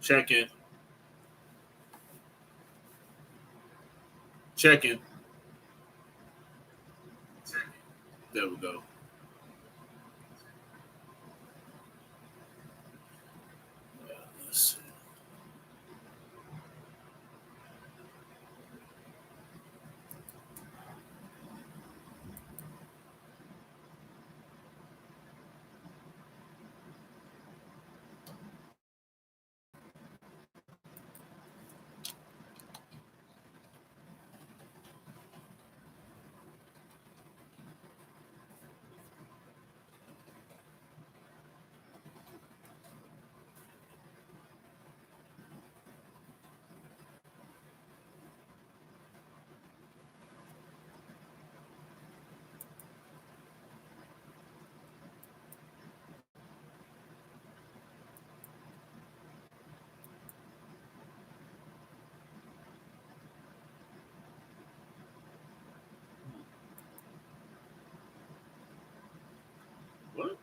Checking. Checking. There we go. Let's see. What?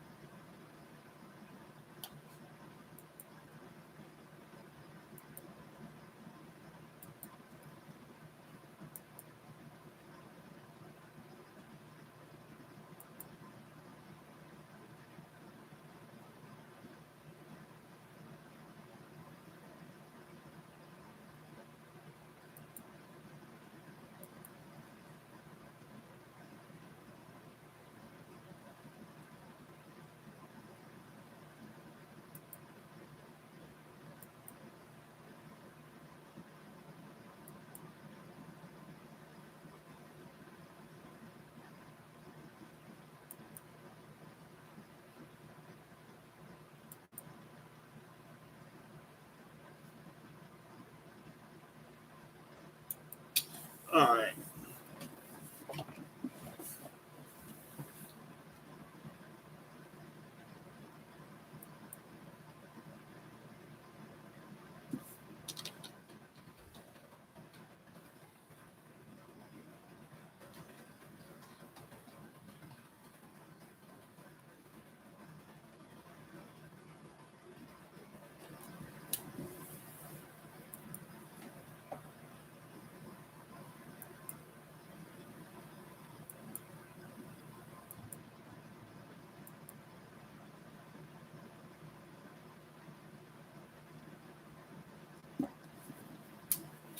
All right.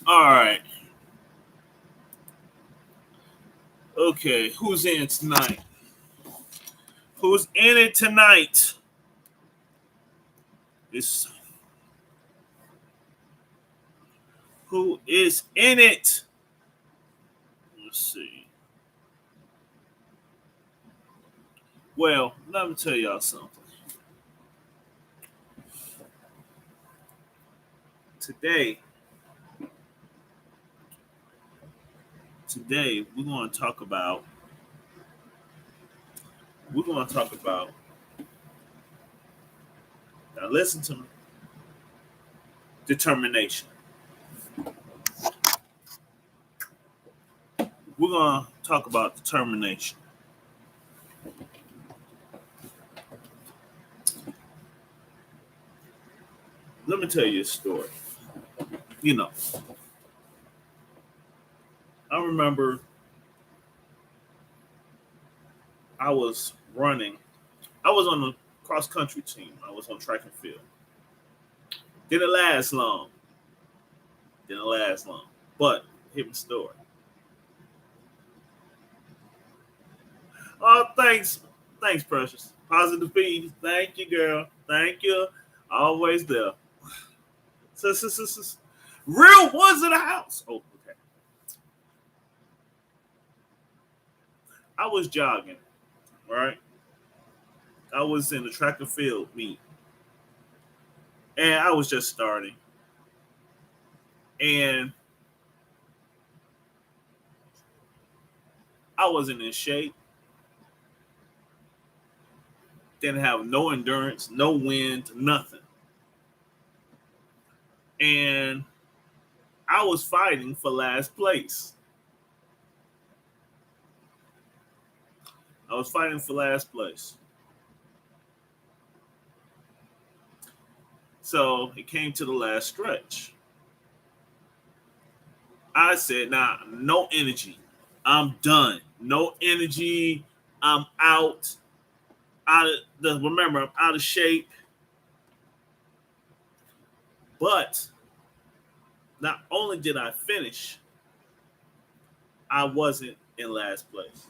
All right. Okay. Who's in tonight? Who's in it tonight? It's who is in it? Let's see. Well, let me tell y'all something. Today, today we're going to talk about now listen to me, determination. We're going to talk about determination. Let me tell you a story. You know, I remember I was running. I was on the cross country team. I was on track and field. Didn't last long. Didn't last long. But here's the story. Oh, thanks. Thanks, Precious. Positive feed. Thank you, girl. Thank you. Always there. Real ones in the house. Oh, okay. I was jogging, right? I was in the track and field meet, and I was just starting, and I wasn't in shape. Didn't have no endurance, no wind, nothing, and I was fighting for last place. I was fighting for last place. So it came to the last stretch. I said, nah, no energy. I'm done. No energy. I'm out. Remember, I'm out of shape. But not only did I finish, I wasn't in last place.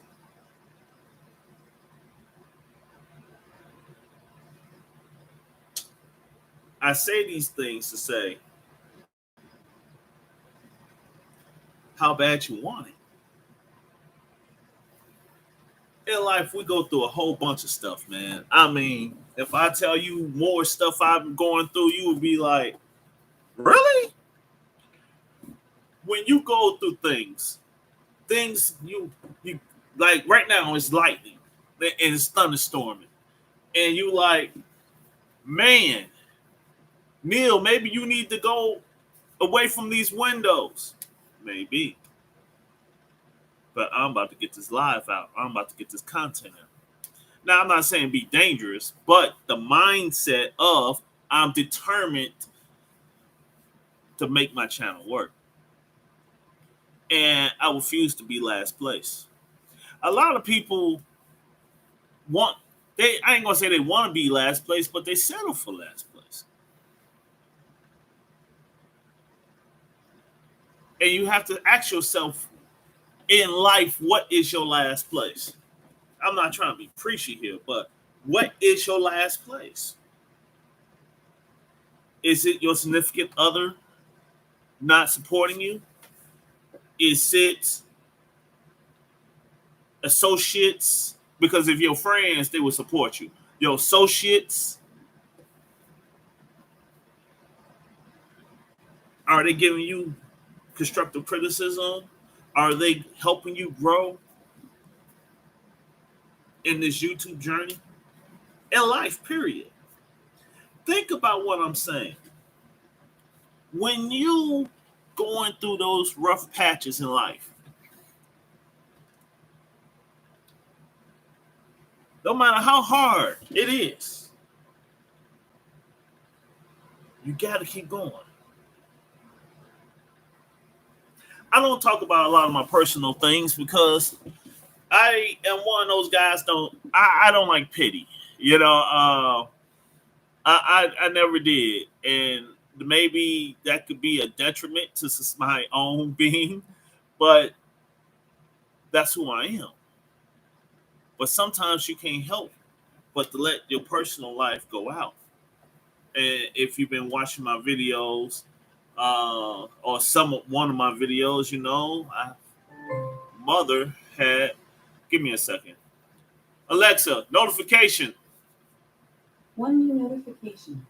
I say these things to say how bad you want it. In life, we go through a whole bunch of stuff, man. I mean, if I tell you more stuff I'm going through, you would be like, really? When you go through things you like right now it's lightning and it's thunderstorming, and you like, man, Neil, maybe you need to go away from these windows. Maybe. But I'm about to get this live out. I'm about to get this content out. Now, I'm not saying be dangerous, but the mindset of I'm determined to make my channel work. And I refuse to be last place. A lot of people want, I ain't gonna say they want to be last place, but they settle for last place. And you have to ask yourself in life, what is your last place? I'm not trying to be preachy here, but what is your last place? Is it your significant other not supporting you? Is it associates? Because if your friends, they will support you. Your associates, are they giving you constructive criticism? Are they helping you grow in this YouTube journey? In life, period. Think about what I'm saying. When you going through those rough patches in life, no matter how hard it is, you got to keep going. I don't talk about a lot of my personal things because I am one of those guys. I don't like pity. You know, I never did, and maybe that could be a detriment to my own being, but that's who I am. But sometimes you can't help but to let your personal life go out. And if you've been watching my videos, or one of my videos, you know, mother had. Give me a second. Alexa, notification. One new notification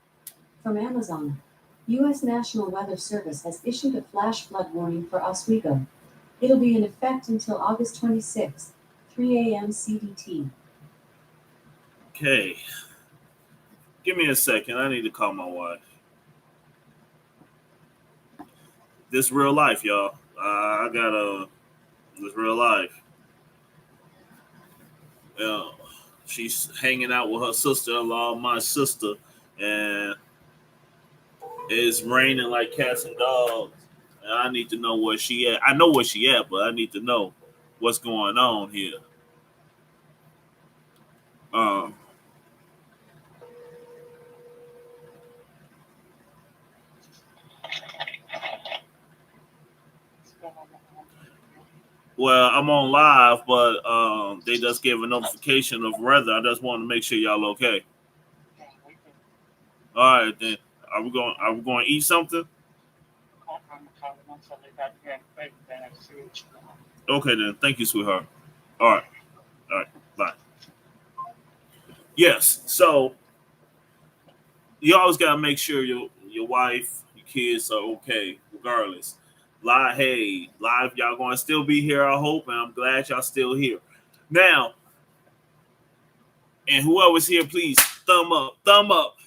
from Amazon. U.S. National Weather Service has issued a flash flood warning for Oswego. It'll be in effect until August 26th, 3 a.m. CDT. Okay. Give me a second. I need to call my wife. This real life, y'all. This real life. She's hanging out with her sister-in-law, my sister, and it's raining like cats and dogs. And I need to know where she at. I know where she at, but I need to know what's going on here. Um, well, I'm on live, but they just gave a notification of weather. I just want to make sure y'all okay. All right, then. Are we going to eat something? Okay, then. Thank you, sweetheart. All right. All right. Bye. Yes. So you always gotta make sure your wife, your kids are okay, regardless. Live, y'all gonna still be here, I hope, and I'm glad y'all still here. Now, and whoever's here, please thumb up, thumbs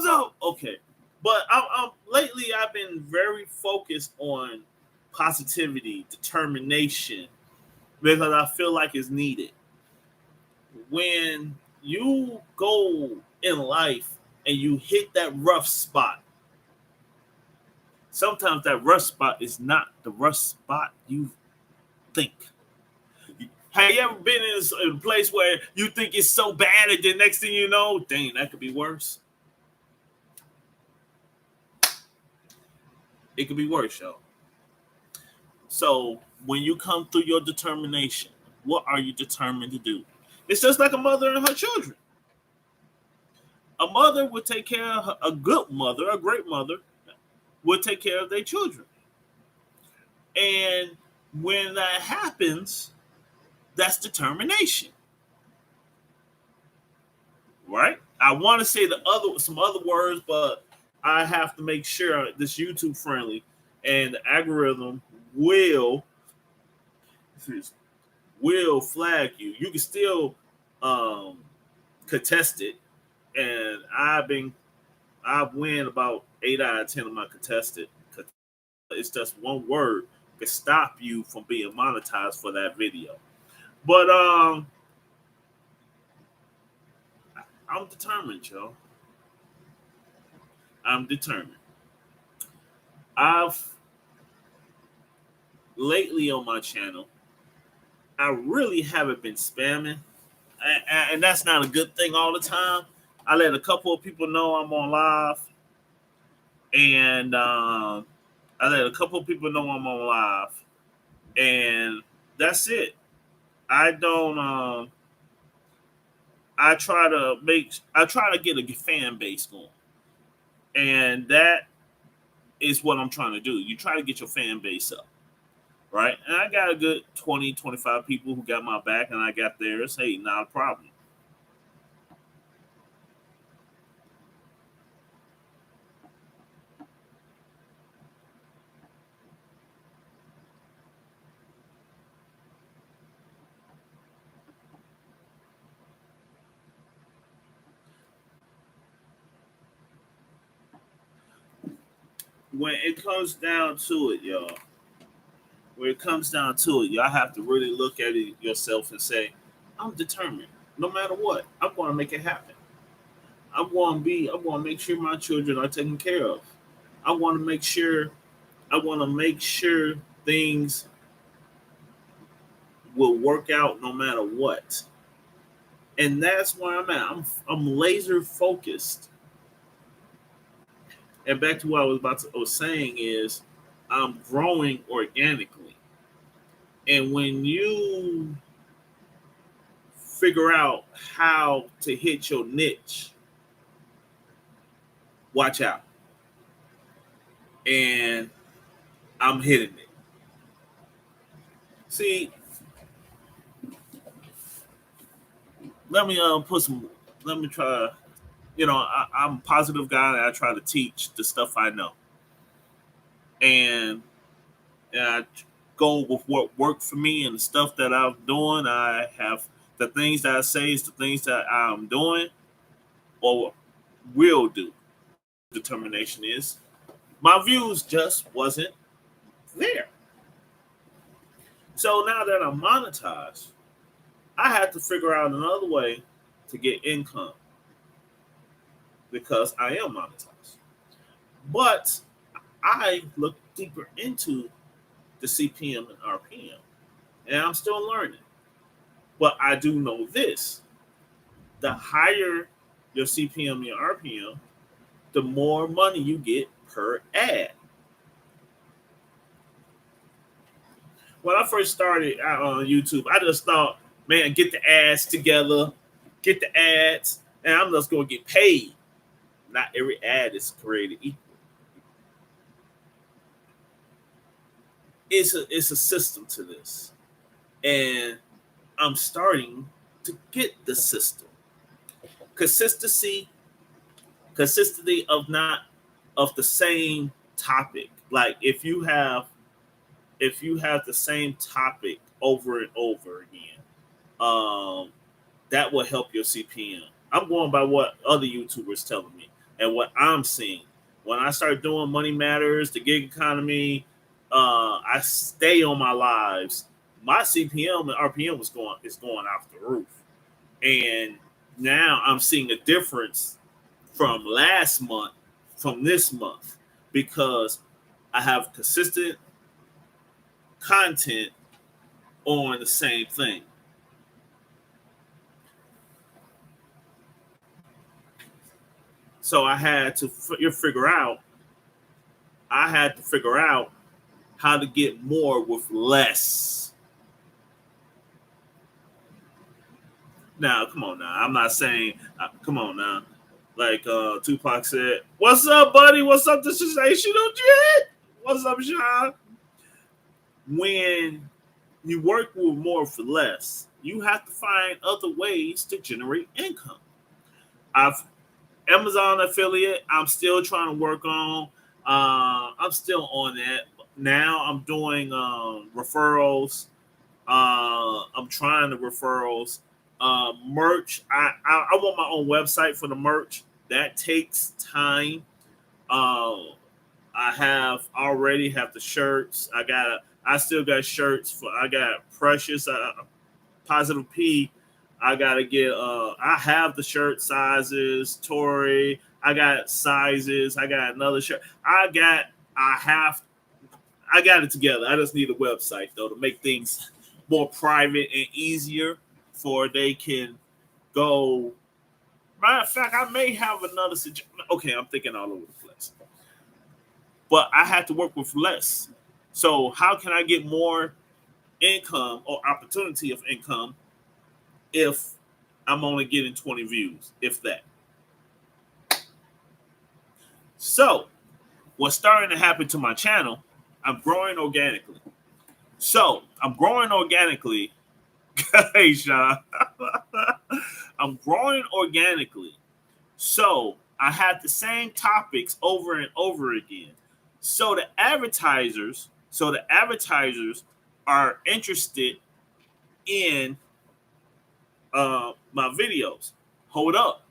up. Okay. But I'm lately I've been very focused on positivity, determination, because I feel like it's needed. When you go in life and you hit that rough spot, sometimes that rough spot is not the rough spot you think. Have you ever been in a place where you think it's so bad, and the next thing you know, dang, that could be worse? It could be worse, yo. So when you come through your determination, what are you determined to do? It's just like a mother and her children. A mother would take care of her, a good mother, a great mother, would take care of their children. And when that happens, that's determination. Right? I want to say some other words, but I have to make sure this YouTube friendly, and the algorithm will flag you. You can still contest it, and I've win about 8 out of 10 of my contested. It's just one word can stop you from being monetized for that video. But I'm determined, yo. I'm determined. I've lately on my channel, I really haven't been spamming, and that's not a good thing all the time. I let a couple of people know I'm on live, and I let a couple of people know I'm on live, and that's it. I don't. I try to get a fan base going, and that is what I'm trying to do. You try to get your fan base up, right? And I got a good 20, 25 people who got my back, and I got theirs. Hey, not a problem. When it comes down to it, y'all, y'all have to really look at it yourself and say, I'm determined. No matter what, I'm going to make it happen. I'm going to make sure my children are taken care of. I want to make sure, I want to make sure things will work out no matter what. And that's where I'm at. I'm laser focused. And back to what I was saying is, I'm growing organically. And when you figure out how to hit your niche, watch out. And I'm hitting it. See, let me let me try. I'm a positive guy, and I try to teach the stuff I know, and I go with what worked for me and the stuff that I'm doing. I have the things that I say is the things that I'm doing or will do. Determination is my views just wasn't there. So now that I'm monetized, I had to figure out another way to get income because I am monetized. But I looked deeper into the CPM and RPM, and I'm still learning. But I do know this: the higher your CPM and your RPM, the more money you get per ad. When I first started out on YouTube, I just thought, man, get the ads together, get the ads, and I'm just going to get paid. Not every ad is created equal. It's a system to this, and I'm starting to get the system. Consistency of not of the same topic. Like if you have the same topic over and over again, that will help your CPM. I'm going by what other YouTubers telling me and what I'm seeing. When I start doing Money Matters, the gig economy, I stay on my lives. My CPM and RPM is going off the roof, and now I'm seeing a difference from last month, from this month, because I have consistent content on the same thing. So I had to figure out. I had to figure out how to get more with less. Now, come on now. I'm not saying, come on now. Like Tupac said, "What's up, buddy? What's up? This is Asian Jet. What's up, Sean?" When you work with more for less, you have to find other ways to generate income. I've Amazon affiliate. I'm still trying to work on. I'm still on that. Now I'm doing referrals. I'm trying the referrals. Merch. I want my own website for the merch. That takes time. I have already have the shirts. I still got shirts for. I got Precious, Positive P. I gotta get. I have the shirt sizes. Tory. I got sizes. I got another shirt. I have. I got it together. I just need a website though to make things more private and easier for they can go. Matter of fact, I may have another suggestion. Okay, I'm thinking all over the place. But I have to work with less. So how can I get more income or opportunity of income if I'm only getting 20 views, if that? So what's starting to happen to my channel, I'm growing organically. So I'm growing organically. Hey, Sean. I'm growing organically. So I have the same topics over and over again. So the advertisers are interested in my videos. Hold up.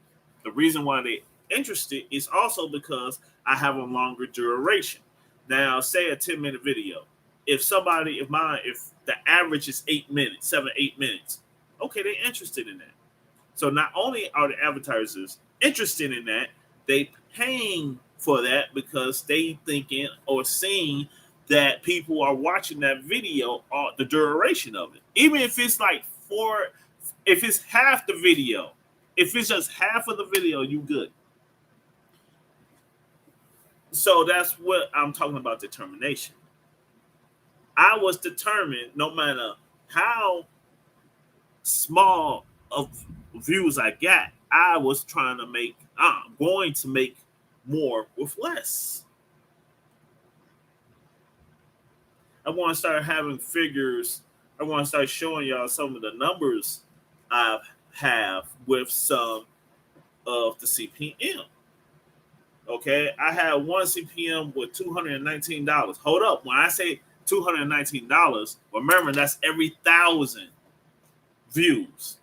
The reason why they're interested is also because I have a longer duration. Now, say a 10-minute video. If the average is 8 minutes, 7-8 minutes, okay, they're interested in that. So not only are the advertisers interested in that, they paying for that because they thinking or seeing that people are watching that video or the duration of it. Even if it's like if it's half the video, if it's just half of the video, you good. So that's what I'm talking about, determination. I was determined, no matter how small of views I got, I'm going to make more with less. I want to start having figures. I want to start showing y'all some of the numbers I have with some of the CPM. Okay, I had one CPM with $219. Hold up, when I say $219, remember that's every 1,000 views.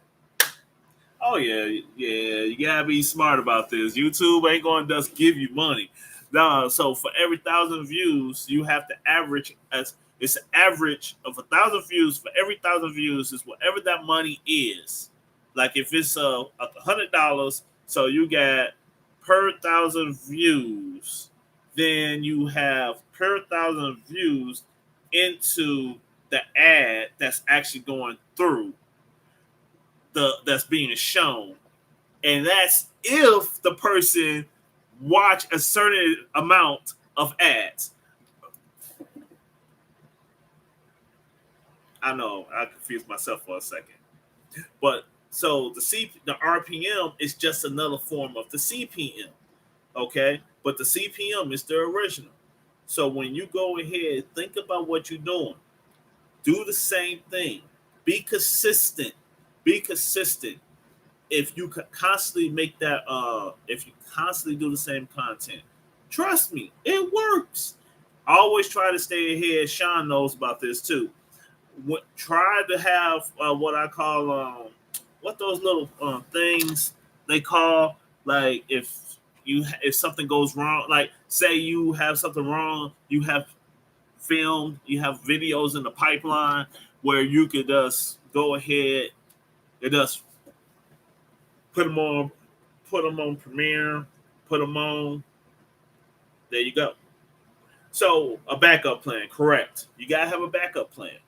Oh yeah, you gotta be smart about this. YouTube ain't gonna just give you money. No, so for every 1,000 views, you have to average it's an average of 1,000 views. For every 1,000 views is whatever that money is. Like if it's $100, so you get per 1,000 views, then you have per 1,000 views into the ad that's actually going through that's being shown, and that's if the person watch a certain amount of ads. I know I confused myself for a second, but so the RPM is just another form of the CPM, okay? But the CPM is the original. So when you go ahead, think about what you're doing. Do the same thing. Be consistent. Be consistent. If you constantly make that, if you constantly do the same content, trust me, it works. Always try to stay ahead. Sean knows about this too. Try to have what I call what those little things they call, like if something goes wrong, like say you have something wrong, you have videos in the pipeline where you could just go ahead and just put them on Premiere, put them on. There you go. So a backup plan, correct. You gotta have a backup plan.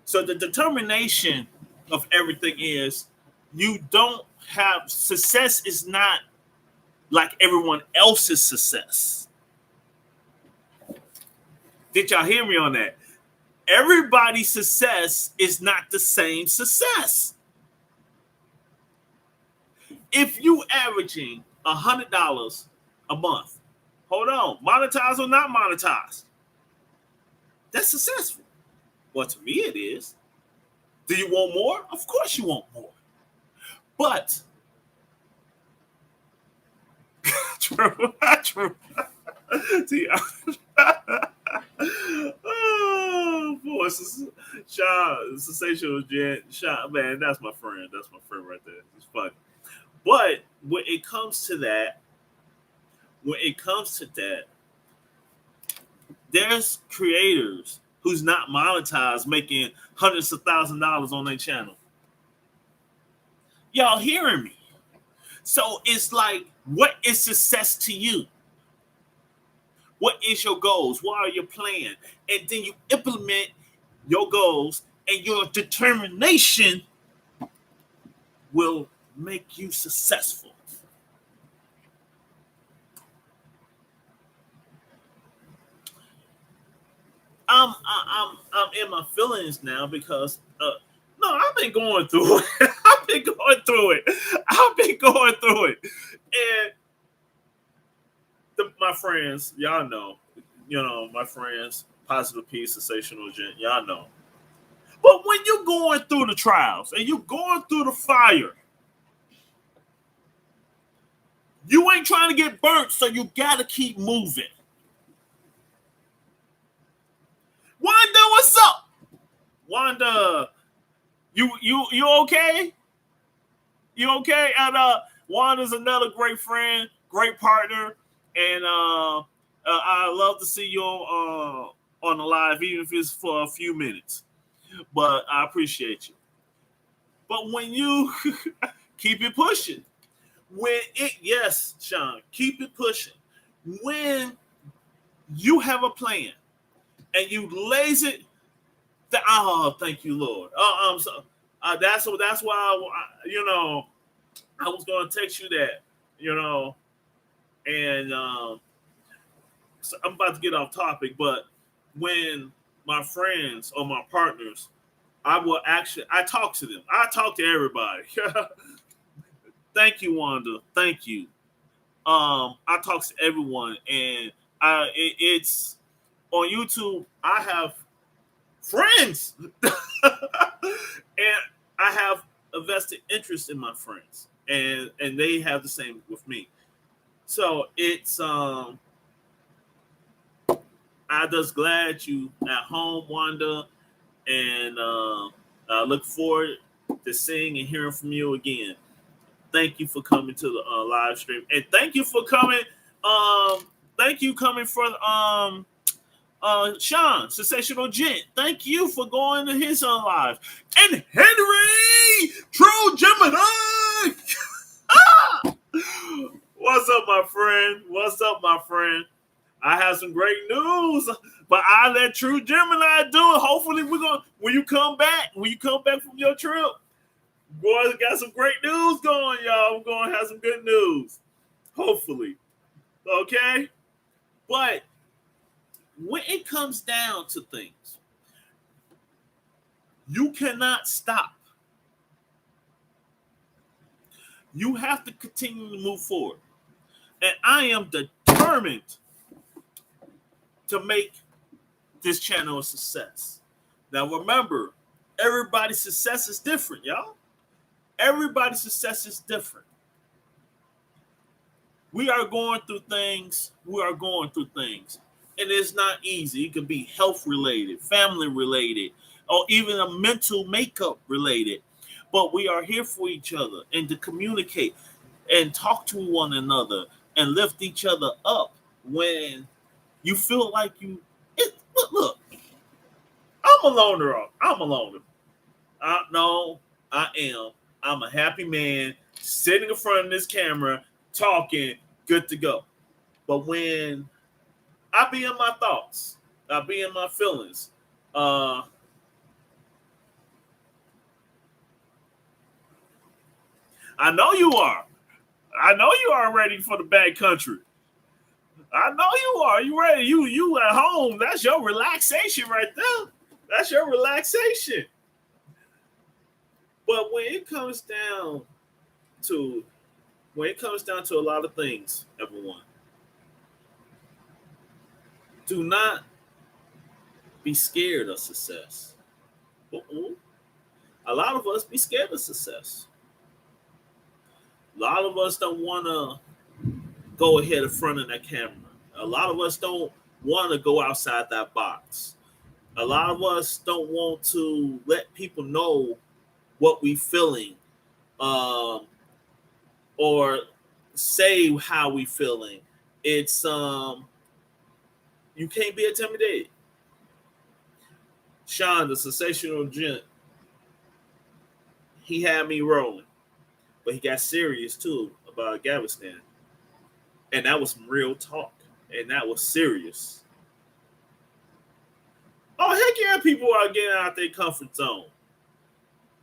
So the determination of everything is you don't have success is not like everyone else's success. Did y'all hear me on that? Everybody's success is not the same success. If you averaging $100 a month, hold on, monetized or not monetized, that's successful. Well, to me it is. Do you want more? Of course you want more. But true. See, oh boy, sensational Jen. Man, that's my friend. That's my friend right there. It's funny. But when it comes to that, there's creators who's not monetized making hundreds of thousands of dollars on their channel. Y'all hearing me? So it's like, what is success to you? What is your goals? What are your plans? And then you implement your goals, and your determination will make you successful. I'm in my feelings now because no, I've been going through it. I've been going through it. And my friends, y'all know, my friends, Positive Peace, Sensational Gent, y'all know. But when you're going through the trials and you're going through the fire, you ain't trying to get burnt, so you gotta keep moving. Wanda, what's up? Wanda, you okay? You okay? And Wanda's another great friend, great partner, and I love to see you on the live, even if it's for a few minutes. But I appreciate you. But when you keep it pushing, yes, Sean, keep it pushing. When you have a plan and you lays it, thank you, Lord. That's why I was going to text you that, and so I'm about to get off topic, but when my friends or my partners, I talk to them. I talk to everybody. Thank you, Wanda. Thank you. I talk to everyone, and it's on YouTube. I have friends, and I have a vested interest in my friends, and they have the same with me. So it's I just glad you at home, Wanda, and I look forward to seeing and hearing from you again. Thank you for coming to the live stream, and thank you for coming. Thank you coming for Sean, Sensational Gent. Thank you for going to his live, and Henry, True Gemini. What's up, my friend? What's up, my friend? I have some great news, but I let True Gemini do it. Hopefully, when you come back from your trip, boys, got some great news going, y'all. We're going to have some good news. Hopefully. Okay? But when it comes down to things, you cannot stop. You have to continue to move forward. And I am determined to make this channel a success. Now, remember, everybody's success is different, y'all. Everybody's success is different. We are going through things. And it's not easy. It could be health related, family related, or even a mental makeup related. But we are here for each other and to communicate and talk to one another and lift each other up when you feel like look, I'm a loner. No, I am. I'm a happy man sitting in front of this camera, talking, good to go. But when I be in my thoughts, I be in my feelings, I know you are. I know you are ready for the bad country. I know you are. You ready? You at home. That's your relaxation right there. That's your relaxation. But to when it comes down to a lot of things, everyone, do not be scared of success. Uh-uh. A lot of us be scared of success. A lot of us don't want to go ahead in front of that camera. A lot of us don't want to go outside that box. A lot of us don't want to let people know what we feeling, um, or say how we feeling. It's you can't be intimidated. Sean, the sensational gent, he had me rolling, but he got serious too about Galveston, and that was some real talk, and that was serious. Oh heck yeah, people are getting out their comfort zone.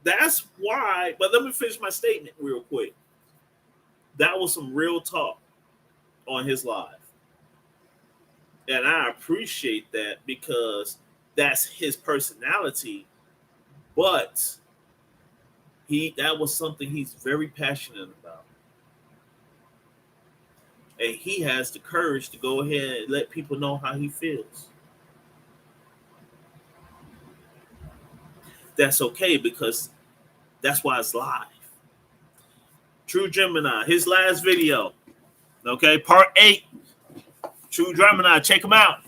That's why. But let me finish my statement real quick. That was some real talk on his live, and I appreciate that because that's his personality. But that was something he's very passionate about, and he has the courage to go ahead and let people know how he feels. That's okay because that's why it's live. True Gemini, his last video, okay, part 8. True Gemini, check him out.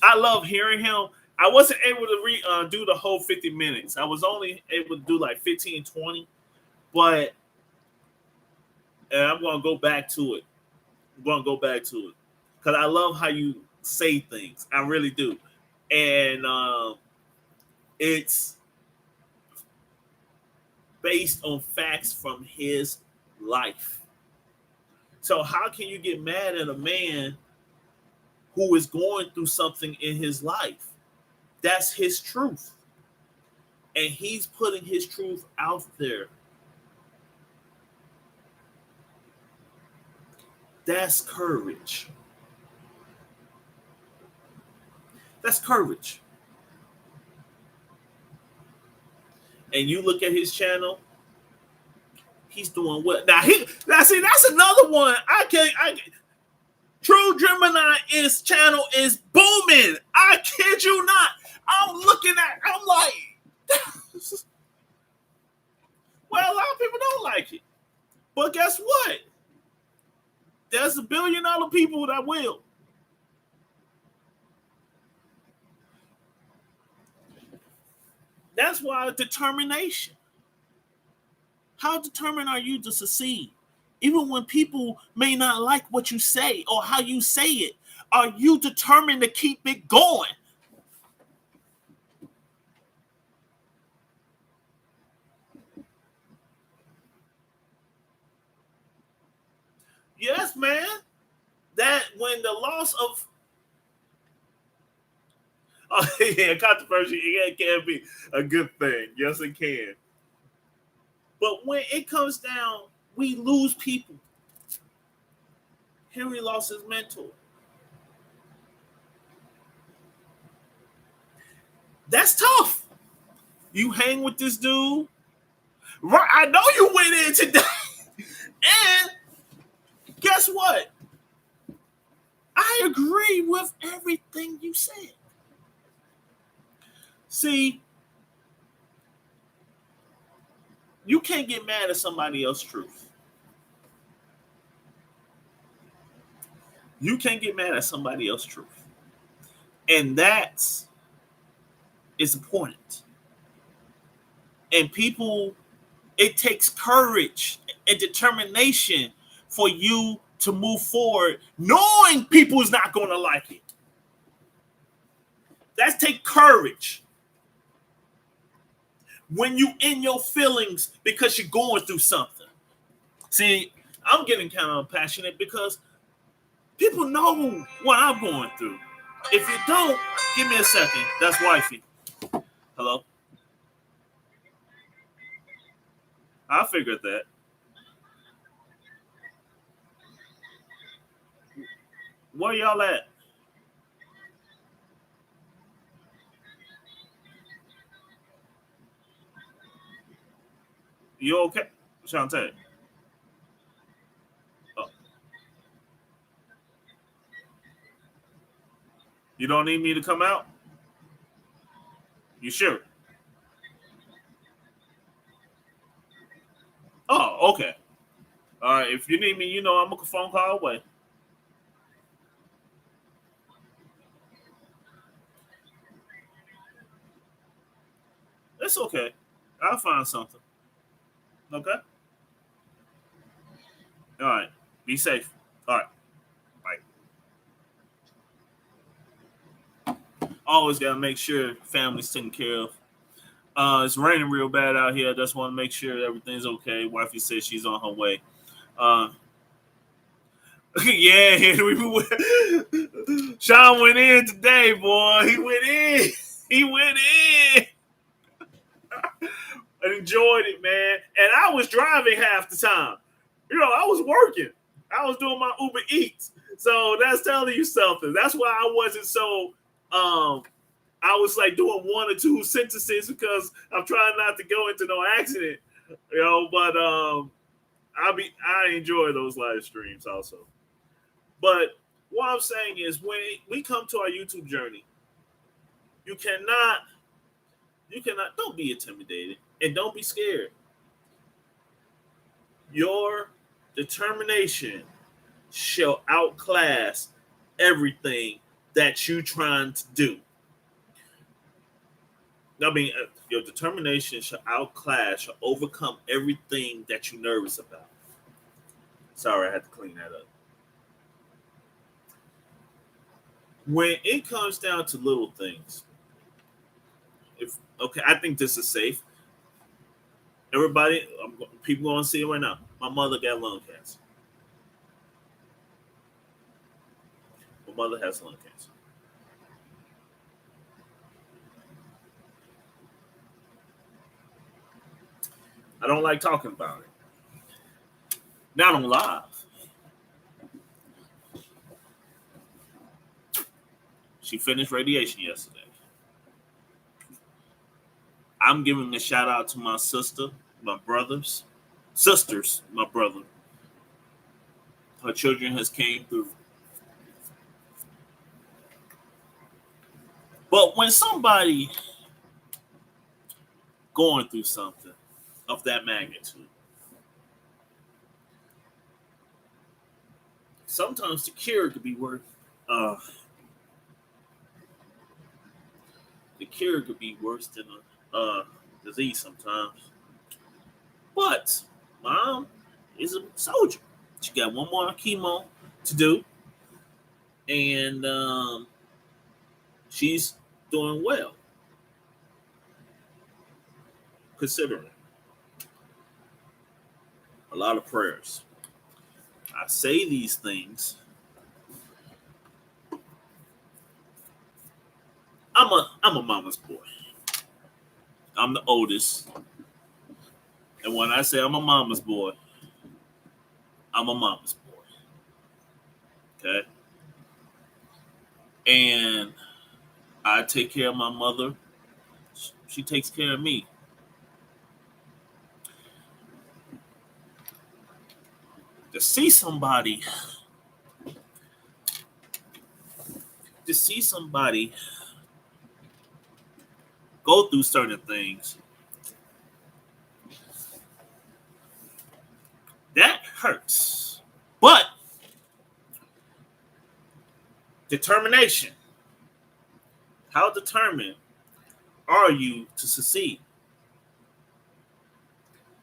I love hearing him. I wasn't able to do the whole 50 minutes. I was only able to do like 15, 20. But and I'm going to go back to it. I'm going to go back to it. Because I love how you say things. I really do. And it's based on facts from his life. So how can you get mad at a man who is going through something in his life? That's his truth. And he's putting his truth out there. That's courage. That's courage. And you look at his channel, he's doing what? Now see, that's another one. True Gemini channel is booming. I kid you not. I'm like, well, a lot of people don't like it. But guess what? There's $1 billion people that will. That's why determination. How determined are you to succeed? Even when people may not like what you say or how you say it, are you determined to keep it going? Yes, man. That when the loss of controversy, it can be a good thing. Yes, it can. But when it comes down, we lose people. Henry lost his mentor. That's tough. You hang with this dude. Right, I know you went in today. And guess what? I agree with everything you said. See, you can't get mad at somebody else's truth. You can't get mad at somebody else's truth. And that's important. And people, it takes courage and determination for you to move forward, knowing people is not going to like it. That's take courage. When you in your feelings because you're going through something. See, I'm getting kind of passionate because people know what I'm going through. If you don't, give me a second. That's wifey. Hello? I figured that. Where y'all at? You okay? Shantae? Oh, you don't need me to come out? You sure? Oh, okay. All right. If you need me, you know I'm a phone call away. It's okay. I'll find something. Okay? All right. Be safe. All right. Bye. Always got to make sure family's taken care of. It's raining real bad out here. I just want to make sure everything's okay. Wifey says she's on her way. Uh, yeah, Sean went in today, boy. He went in. He went in. I enjoyed it, man. And I was driving half the time. I was working. I was doing my Uber Eats. So that's telling you something. That's why I wasn't so I was like doing one or two sentences because I'm trying not to go into no accident. But I enjoy those live streams also. But what I'm saying is when we come to our YouTube journey, you cannot don't be intimidated and don't be scared. Your determination shall outclass everything that you trying to do. I mean, your determination shall outclass, shall overcome everything that you're nervous about. Sorry, I had to clean that up. When it comes down to little things, I think this is safe. Everybody, people going to see it right now. My mother got lung cancer. My mother has lung cancer. I don't like talking about it. Not on live. She finished radiation yesterday. I'm giving a shout out to my sister, my sisters, my brother. Her children has came through. But when somebody going through something of that magnitude, sometimes the cure could be worth the cure could be worse than a disease sometimes. But mom is a soldier. She got one more chemo to do, and she's doing well, considering a lot of prayers. I say these things. I'm a mama's boy. I'm the oldest. And when I say I'm a mama's boy, I'm a mama's boy. Okay? And I take care of my mother. She takes care of me. To see somebody go through certain things, that hurts. But determination. How determined are you to succeed?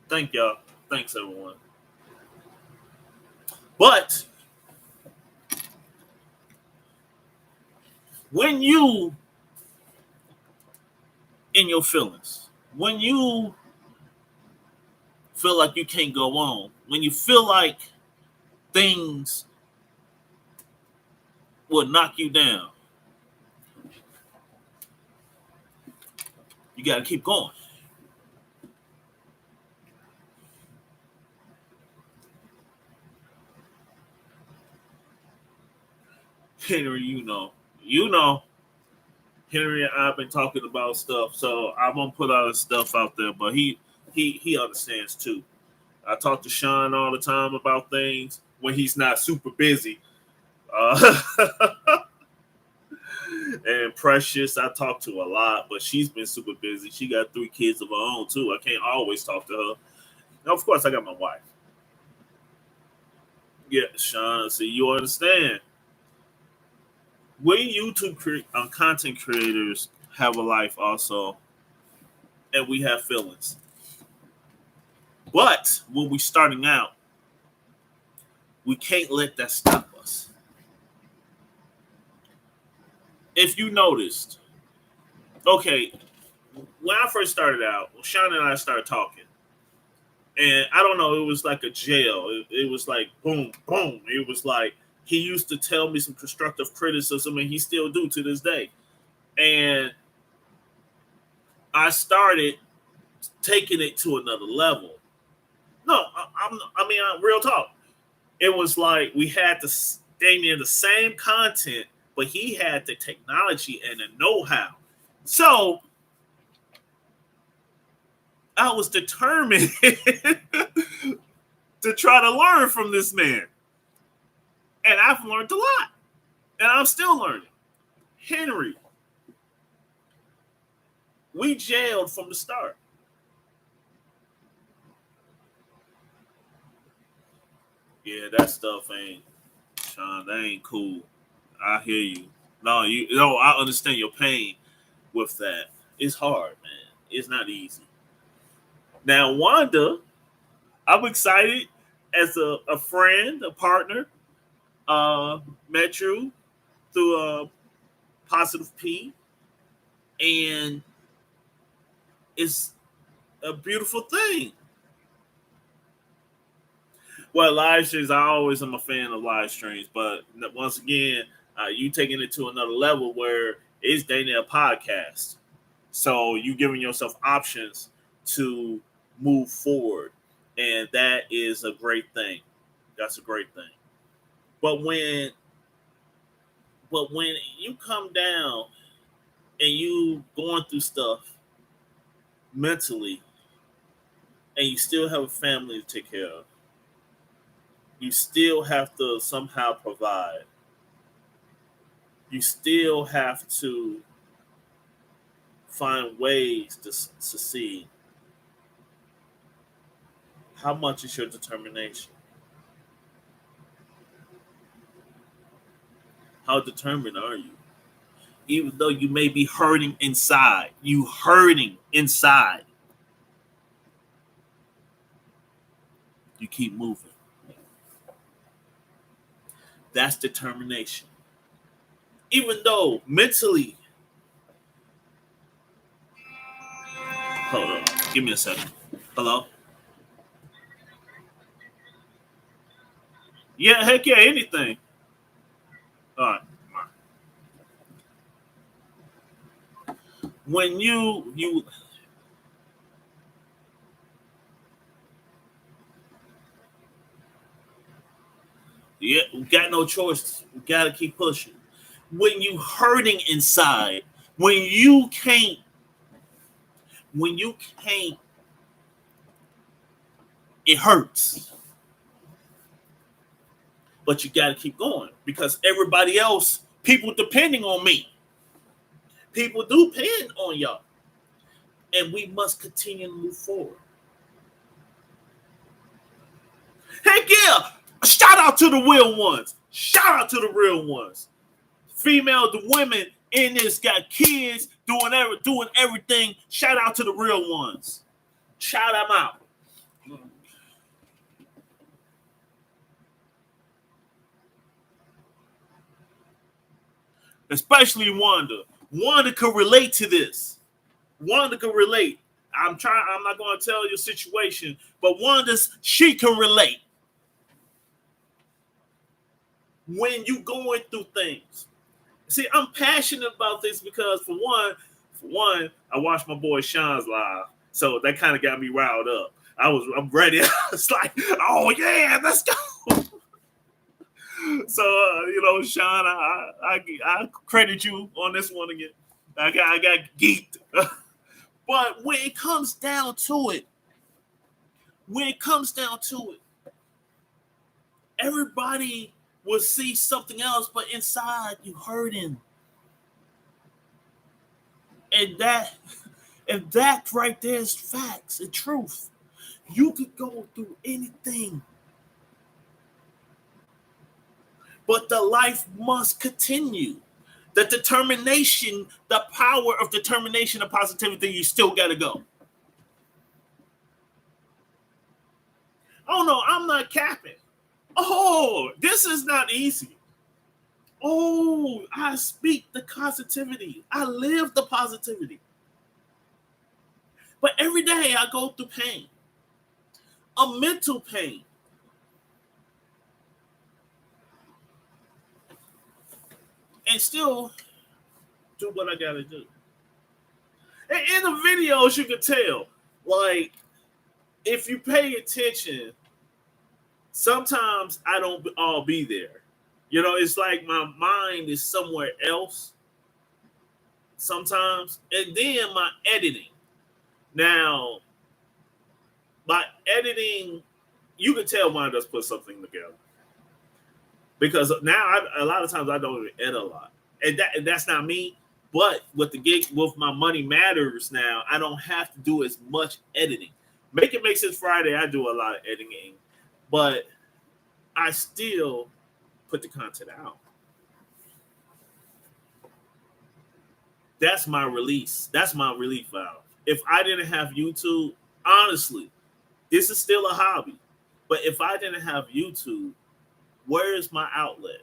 Thank y'all. Thanks, everyone. But when you in your feelings, when you feel like you can't go on, when you feel like things will knock you down, you got to keep going. Henry, Henry and I've been talking about stuff, so I won't put all his stuff out there, but he understands too. I talk to Sean all the time about things when he's not super busy. Uh, and Precious, I talk to a lot, but she's been super busy. She got 3 kids of her own too. I can't always talk to her. Now, of course, I got my wife. Yeah, Sean, see, you understand. We YouTube content creators have a life also, and we have feelings. But when we're starting out, we can't let that stop us. If you noticed, okay, when I first started out, Sean and I started talking, and I don't know, it was like a jail. It was like boom, boom. It was like he used to tell me some constructive criticism, and he still do to this day. And I started taking it to another level. No, real talk. It was like we had the same content, but he had the technology and the know-how. So I was determined to try to learn from this man. And I've learned a lot. And I'm still learning. Henry, we jailed from the start. Yeah, that stuff ain't, Sean, that ain't cool. I hear you. No, I understand your pain with that. It's hard, man. It's not easy. Now, Wanda, I'm excited as a friend, a partner. Met you through a Positive P, and it's a beautiful thing. Well, live streams, I always am a fan of live streams, but once again, you taking it to another level where it's dating a podcast. So you giving yourself options to move forward, and that is a great thing. That's a great thing. But when you come down and you going through stuff mentally, and you still have a family to take care of, you still have to somehow provide. You still have to find ways to succeed. How much is your determination? How determined are you? Even though you may be hurting inside, you keep moving. That's determination. Even though mentally, hold on, give me a second. Hello? Yeah, heck yeah, anything. All right. When you yeah, we got no choice. We gotta keep pushing. When you hurting inside, when you can't, it hurts. But you gotta keep going because everybody else, people depending on me. People do depend on y'all. And we must continue to move forward. Heck yeah! Shout out to the real ones. Shout out to the real ones. Female, the women in this got kids doing everything. Shout out to the real ones. Shout them out. Especially Wanda. Wanda could relate to this. Wanda could relate. I'm not going to tell your situation, but she can relate. when you going through things. See, I'm passionate about this because for one, I watched my boy Sean's live, so that kind of got me riled up. I'm ready. It's like, oh yeah, let's go. So Sean, I credit you on this one again. I got geeked. But when it comes down to it, everybody will see something else, but inside you hurting. And that right there is facts and truth. You could go through anything, but the life must continue. The determination, the power of determination and positivity, you still got to go. Oh no, I'm not capping. Oh, this is not easy. Oh, I speak the positivity. I live the positivity. But every day I go through pain, a mental pain. And still do what I gotta do. And in the videos, you can tell, like, if you pay attention, sometimes I don't all be there. It's like my mind is somewhere else sometimes. And then my editing. Now, by editing, you can tell when I just put something together. Because now, a lot of times, I don't even edit a lot. And that's not me. But with the gig, with my Money Matters now, I don't have to do as much editing. Make It Make Sense Friday, I do a lot of editing. But I still put the content out. That's my release. That's my relief valve. If I didn't have YouTube, honestly, this is still a hobby. But if I didn't have YouTube, where is my outlet?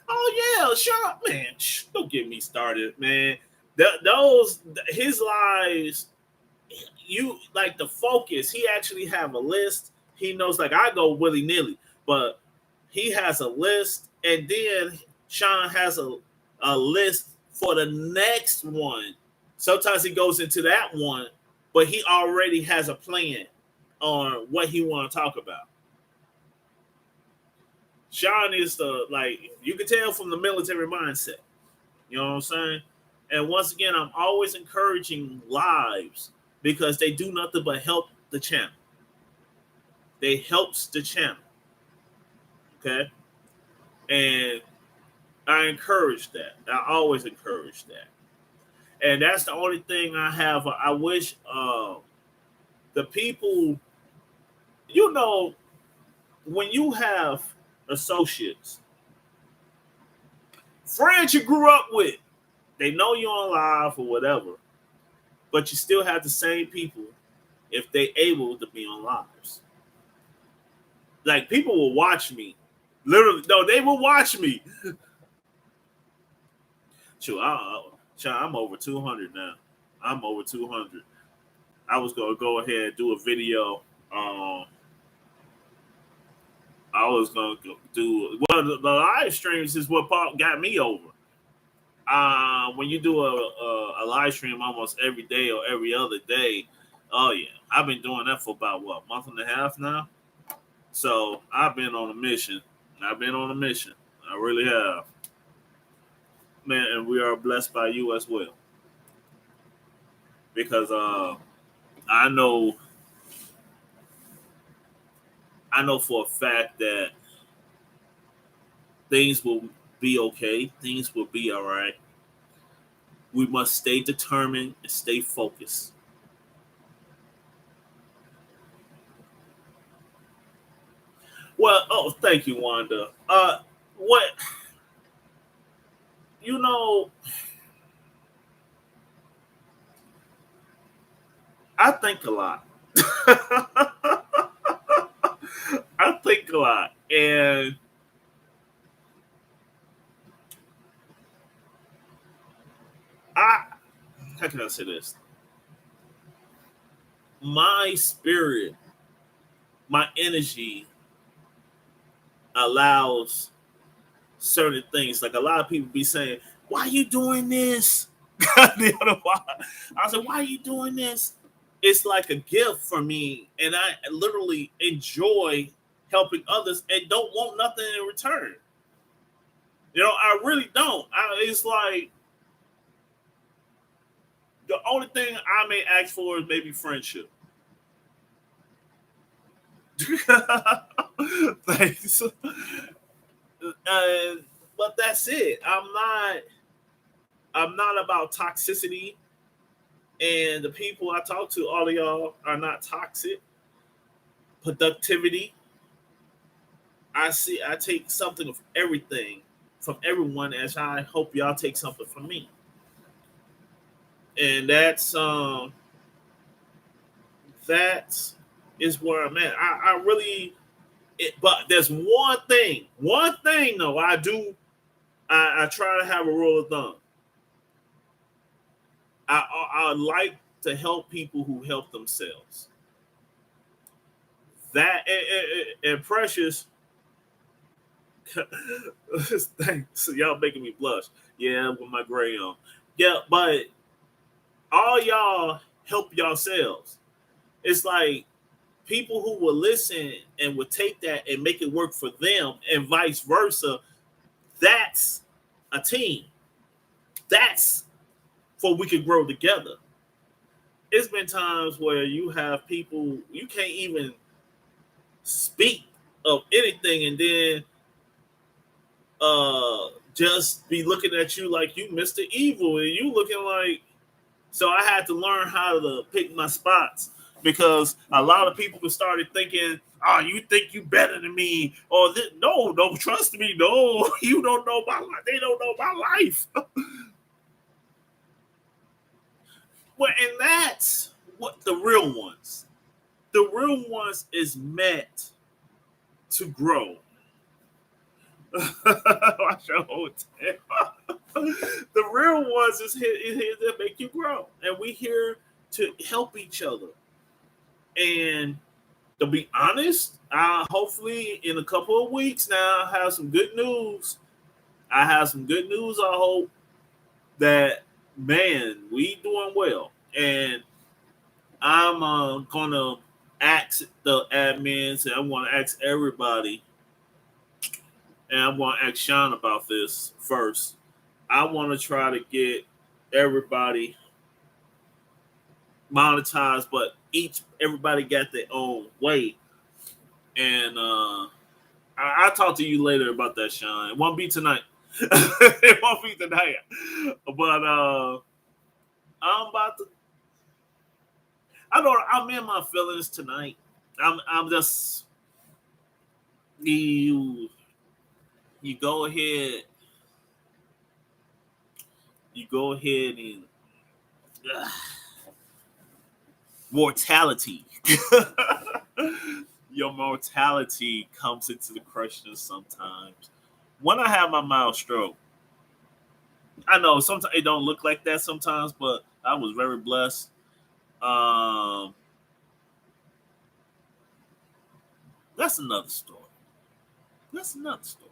Oh yeah, shut up, man. Don't get me started, man. His lives, you like the focus. He actually have a list. He knows, like, I go willy nilly, but he has a list, and then Sean has a list for the next one. Sometimes he goes into that one, but he already has a plan on what he want to talk about. Sean is you can tell from the military mindset. You know what I'm saying? And once again, I'm always encouraging lives because they do nothing but help the channel. They helps the channel. Okay? And I encourage that. I always encourage that. And that's the only thing I have. I wish the people, when you have associates, friends you grew up with, they know you're on live or whatever, but you still have the same people if they able to be on lives. Like, people will watch me. Literally, no, they will watch me. Sure, I'm over 200 now. I'm over 200. I was going to go ahead and do a video. I was going to do, well, the live streams is what got me over. When you do a live stream almost every day or every other day, oh yeah, I've been doing that for about a month and a half now. So I've been on a mission. I really have, man, and we are blessed by you as well. Because I know for a fact that things will be okay. Things will be all right. We must stay determined and stay focused. Well, oh, thank you, Wanda. What, I think a lot. I think a lot. And how can I say this? my spirit, my energy allows certain things. Like a lot of people be saying, "Why are you doing this?" The other why. I was like, "Why are you doing this?" It's like a gift for me, and I literally enjoy helping others and don't want nothing in return. I really don't. It's like the only thing I may ask for is maybe friendship. Thanks. But that's it. I'm not about toxicity, and the people I talk to, all of y'all are not toxic. Productivity. I take something of everything from everyone, as I hope y'all take something from me. And that is where I'm at. I really but there's one thing though I do. I try to have a rule of thumb. I like to help people who help themselves. That and Precious, thanks. Y'all making me blush. Yeah, with my gray on. Yeah, but all y'all help yourselves. It's like people who will listen and will take that and make it work for them, and vice versa. That's a team. That's for we can grow together. It's been times where you have people you can't even speak of anything, and then just be looking at you like you Mr. Evil, and you looking like. So I had to learn how to pick my spots, because a lot of people started thinking, "Oh, you think you better than me?" Or no, don't trust me. No, you don't know my life. They don't know my life. Well, and that's what the real ones. The real ones is meant to grow. Watch your hotel. The real ones is here to make you grow, and we here to help each other. And to be honest, hopefully in a couple of weeks now I have some good news. I have some good news. I hope that, man, we doing well, and I'm gonna ask the admins, and I'm gonna ask everybody, and I'm gonna ask Sean about this first. I want to try to get everybody monetized, but everybody got their own way. And I'll talk to you later about that, Sean. It won't be tonight. It won't be tonight. But I'm about to. I know I'm in my feelings tonight. I'm just you. You go ahead. You go ahead and mortality. Your mortality comes into the question sometimes. When I have my mild stroke, I know sometimes it don't look like that sometimes, but I was very blessed. Um, that's another story. That's another story.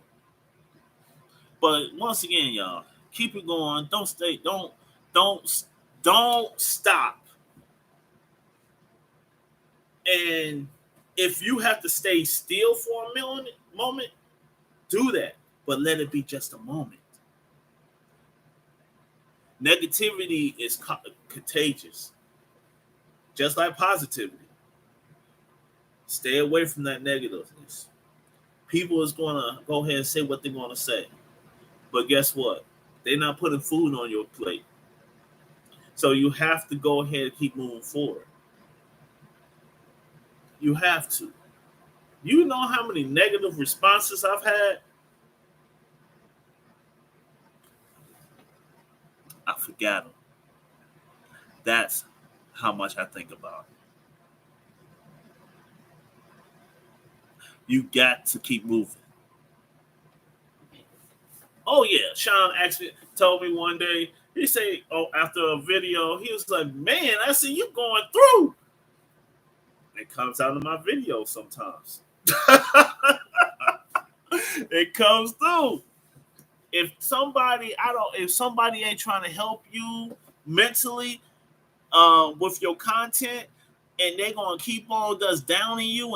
But once again, y'all, keep it going. Don't don't stop. And if you have to stay still for a moment, do that. But let it be just a moment. Negativity is contagious, just like positivity. Stay away from that negativeness. People is gonna go ahead and say what they're gonna say, but guess what? They're not putting food on your plate, so you have to go ahead and keep moving forward. You have to. You know how many negative responses I've had? I forgot them. That's how much I think about it. You got to keep moving. Oh yeah, Sean actually told me one day. He said, "Oh, after a video, he was like, man, I see you going through." It comes out of my videos sometimes. It comes through. If somebody ain't trying to help you mentally with your content, and they're gonna keep on just downing you,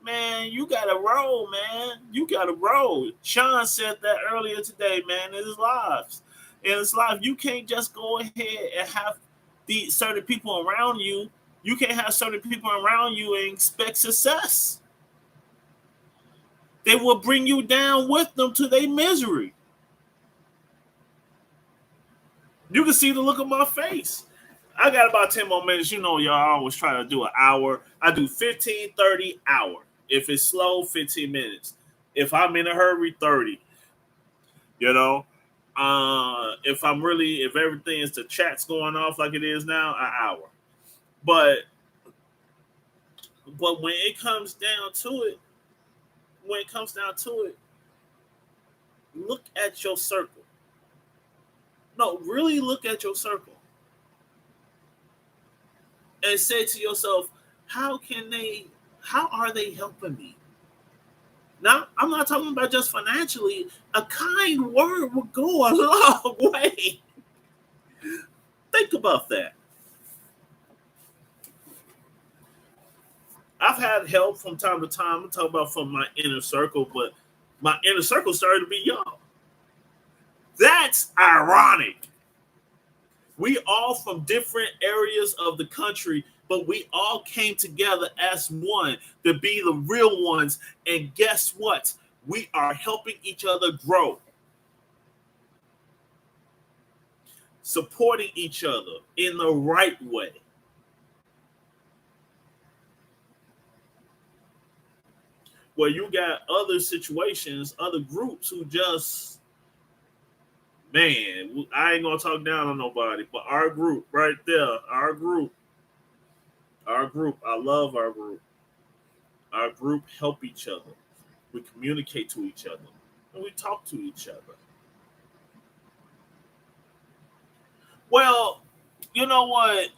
man, you gotta roll, man. You gotta roll. Sean said that earlier today, man, in his lives. In his life, you can't just go ahead and have the certain people around you. You can't have certain people around you and expect success. They will bring you down with them to their misery. You can see the look on my face. I got about 10 more minutes. You know, y'all always try to do an hour. I do 15, 30, hour. If it's slow, 15 minutes. If I'm in a hurry, 30. You know? If everything is the chat's going off like it is now, an hour. But when it comes down to it, look at your circle. No, really look at your circle. And say to yourself, how are they helping me? Now, I'm not talking about just financially. A kind word will go a long way. Think about that. I've had help from time to time. I'm talking about from my inner circle, but my inner circle started to be y'all. That's ironic. We all from different areas of the country, but we all came together as one to be the real ones. And guess what? We are helping each other grow. Supporting each other in the right way. Where you got other situations, other groups who just, man, I ain't gonna talk down on nobody, but our group right there, our group, I love our group. Our group help each other. We communicate to each other, and we talk to each other. Well, you know what?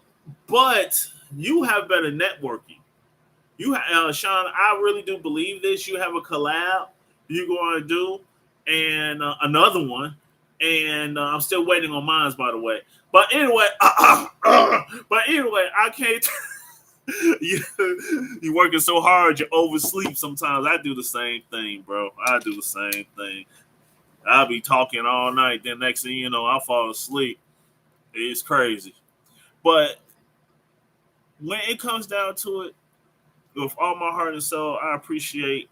But you have better networking. Sean, I really do believe this. You have a collab you're going to do, and another one, and I'm still waiting on mine, by the way. But anyway, I can't. You're working so hard, you oversleep sometimes. I do the same thing, bro. I do the same thing. I'll be talking all night, then next thing you know, I'll fall asleep. It's crazy. But when it comes down to it, with all my heart and soul, I appreciate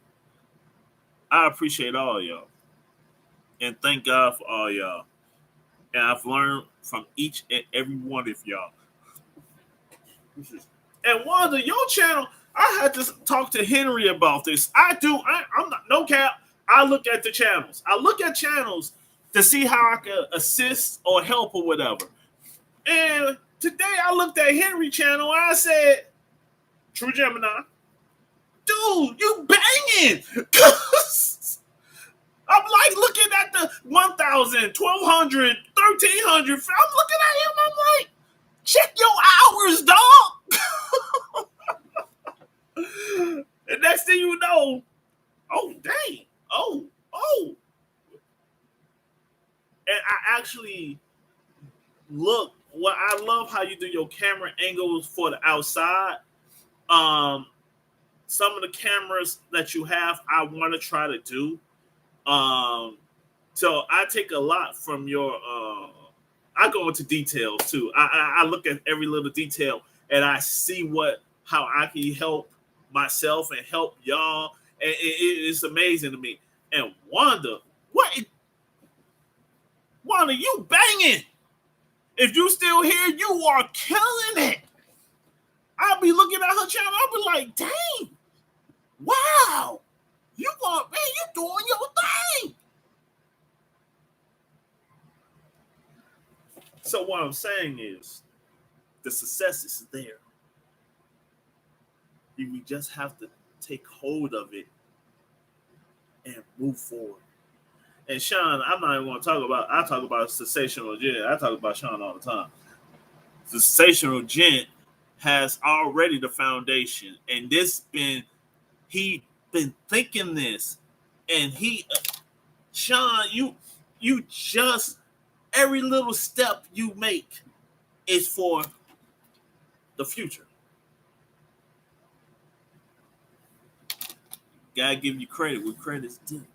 all y'all. And thank God for all y'all. And I've learned from each and every one of y'all. And Wanda, your channel, I had to talk to Henry about this. I'm not, no cap. I look at the channels. I look at channels to see how I can assist or help or whatever. And today I looked at Henry channel and I said, True Gemini, dude, you banging. I'm like looking at the 1,000, 1,200, 1,300. I'm looking at him. I'm like, check your hours, dog. And next thing you know, oh, dang. Oh. And I actually look, well, I love how you do your camera angles for the outside. Some of the cameras that you have, I want to try to do. So I take a lot from your, I go into details too. I look at every little detail and I see how I can help myself and help y'all. And it's amazing to me. And Wanda, Wanda, you banging. If you still here, you are killing it. I'll be looking at her channel. I'll be like, dang, wow. You doing your thing. So what I'm saying is the success is there. We just have to take hold of it and move forward. And Sean, I'm not even going to I talk about Sensational Gent. I talk about Sean all the time. Sensational Gent has already the foundation, and he been thinking this, and Sean, you just every little step you make is for the future. Gotta give you credit where credit's due.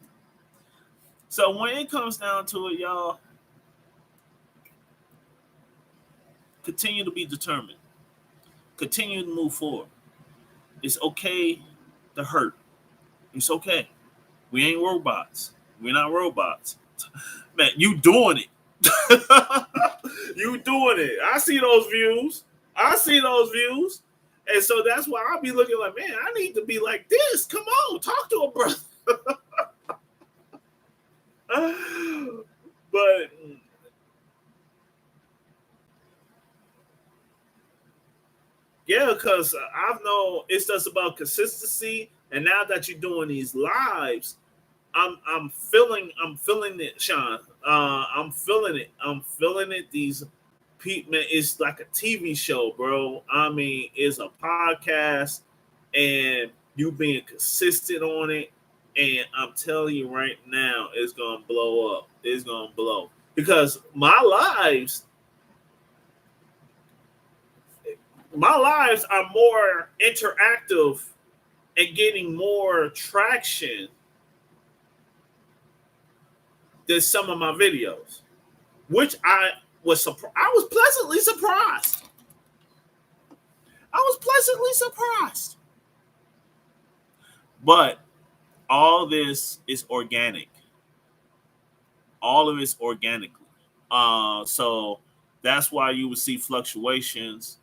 So when it comes down to it, y'all, continue to be determined. Continue to move forward. It's okay to hurt. It's okay. We ain't robots. We're not robots. Man, you doing it. You doing it. I see those views. And so that's why I'll be looking like, man, I need to be like this. Come on, talk to a brother. But yeah, because I've known it's just about consistency. And now that you're doing these lives, I'm feeling it, Sean. I'm feeling it. These people, man, it's like a TV show, bro. I mean, it's a podcast, and you being consistent on it. And I'm telling you right now, it's gonna blow up. It's gonna blow because my lives are more interactive and getting more traction than some of my videos, which I was pleasantly surprised. But all this is organic. All of it's organically. So that's why you would see fluctuations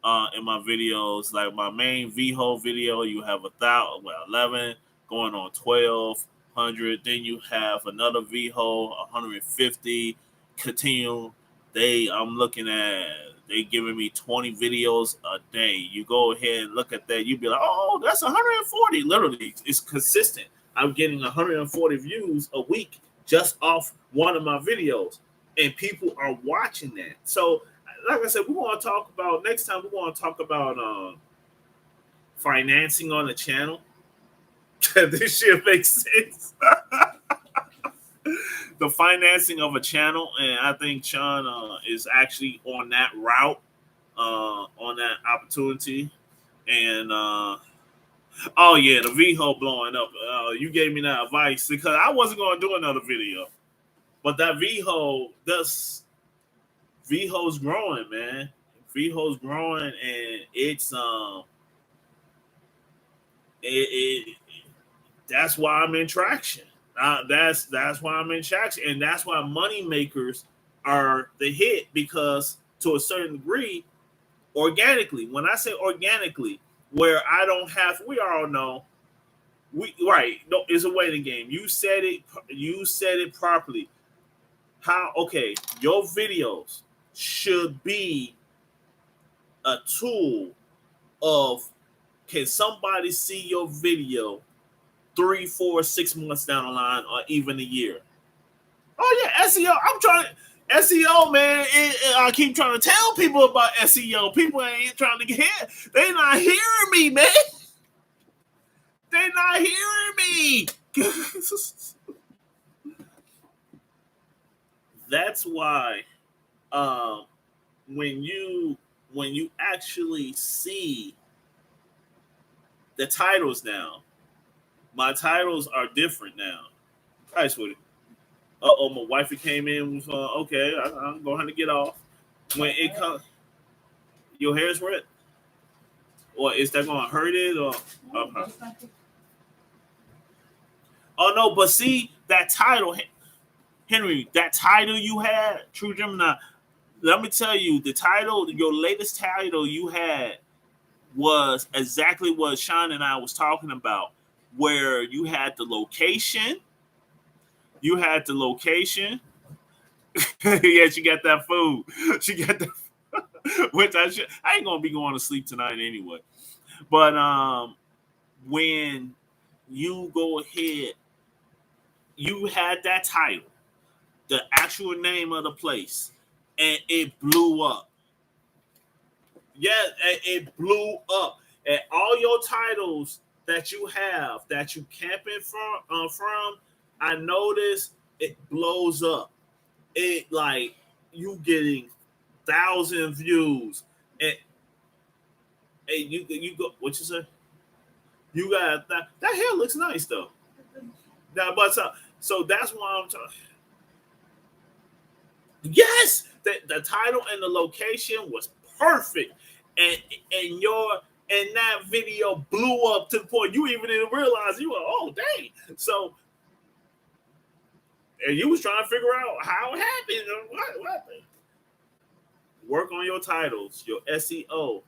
in my videos. Like my main VHO video, you have 11 going on 1,200. Then you have another VHO 150. Continue. I'm looking at. They giving me 20 videos a day. You go ahead and look at that. You be like, oh, that's 140. Literally, it's consistent. I'm getting 140 views a week just off one of my videos, and people are watching that. So, like I said, we want to talk about next time. We want to talk about financing on the channel. This shit makes sense. The financing of a channel, and I think Sean is actually on that route, on that opportunity. And oh yeah, the VHO blowing up. You gave me that advice because I wasn't going to do another video, but that VHO's growing, man. VHO's growing, and it's that's why I'm in traction. That's why I'm in traction, and that's why money makers are the hit, because to a certain degree, organically. When I say organically, where I don't have, we all know, no, it's a waiting game. You said it properly. Okay, your videos should be a tool of, can somebody see your video 3, 4, 6 months down the line, or even a year? Oh yeah, SEO. I'm trying SEO, man. I keep trying to tell people about SEO. People ain't trying to get. They not hearing me, man. They not hearing me. That's why, when you actually see the titles now, my titles are different now. Hi, sweetie. My wifey came in with, okay, I'm going to get off. When it comes, your hair's red? Or is that going to hurt it? Or oh, no, but see, that title, Henry, that title you had, True Gemini, let me tell you, the title, your latest title you had was exactly what Sean and I was talking about, where you had the location. Yeah, she got that food. She got that, which I ain't gonna be going to sleep tonight anyway. But when you go ahead, you had that title, the actual name of the place, and it blew up. Yeah, it blew up. And all your titles that you have that you camping from, I noticed it blows up. It like you getting 1,000 views, and you go. What you say? You got that hair looks nice though. Now, but so that's why I'm talking. Yes, the title and the location was perfect, and and your and that video blew up to the point you even didn't realize you were, oh dang. So and you was trying to figure out how it happened or what happened. Work on your titles, your SEO.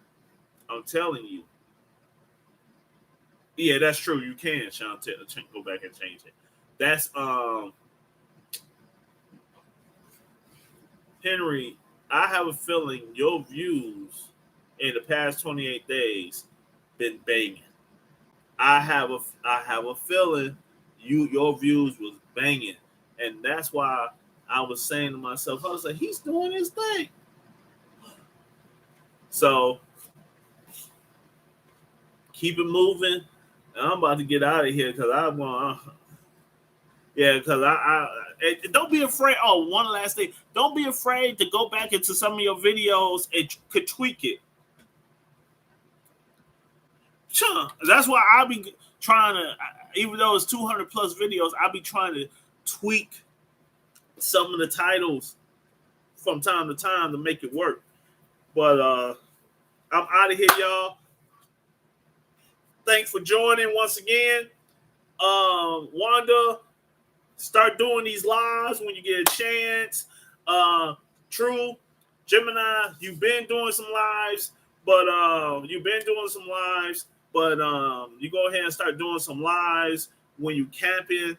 I'm telling you. Yeah, that's true. You can, Sean. Go back and change it. That's Henry. I have a feeling your views in the past 28 days been banging. I have a feeling your views was banging, and that's why I was saying to myself, I was like, he's doing his thing. So keep it moving. I'm about to get out of here because I want. Yeah, because don't be afraid. Oh, one last thing. Don't be afraid to go back into some of your videos and could tweak it. Sure. That's why I'll be trying to, even though it's 200 plus videos, I'll be trying to tweak some of the titles from time to time to make it work. But I'm out of here, y'all. Thanks for joining once again. Wanda, start doing these lives when you get a chance. True, Gemini, you've been doing some lives, but you go ahead and start doing some lives when you camping.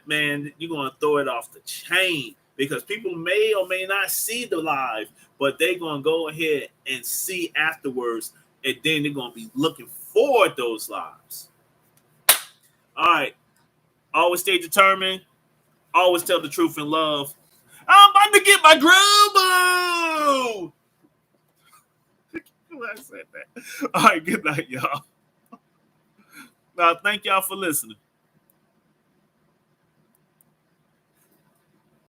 Man, you're gonna throw it off the chain because people may or may not see the live, but they're gonna go ahead and see afterwards, and then they're gonna be looking for those lives. All right, always stay determined. Always tell the truth in love. I'm about to get my Grobo. I said that. All right, good night, y'all. Thank y'all for listening.